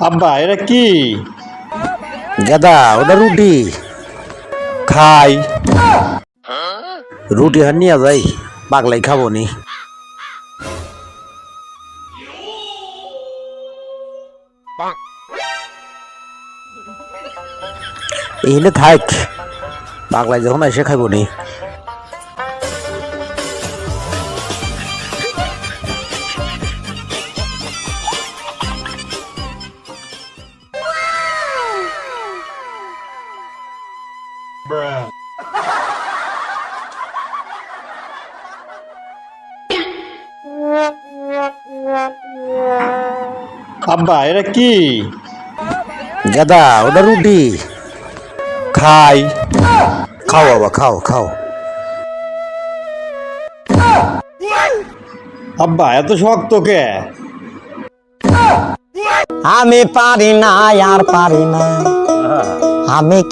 আব্বা এটা কি? গেদা ওটা রুটি খাই। রুটি হার নিয়ে যাই, পাগলাই খাবো নি। এইলে থাক, পাগলাই যখন এসে খাবো নি। আব্বা এটা কি? গেদা ওটা রুটি খাই। খাও বাবা, খাও খাও। আব্বা এত শক্ত কে? আমি পারি না, আর পারি না আমি।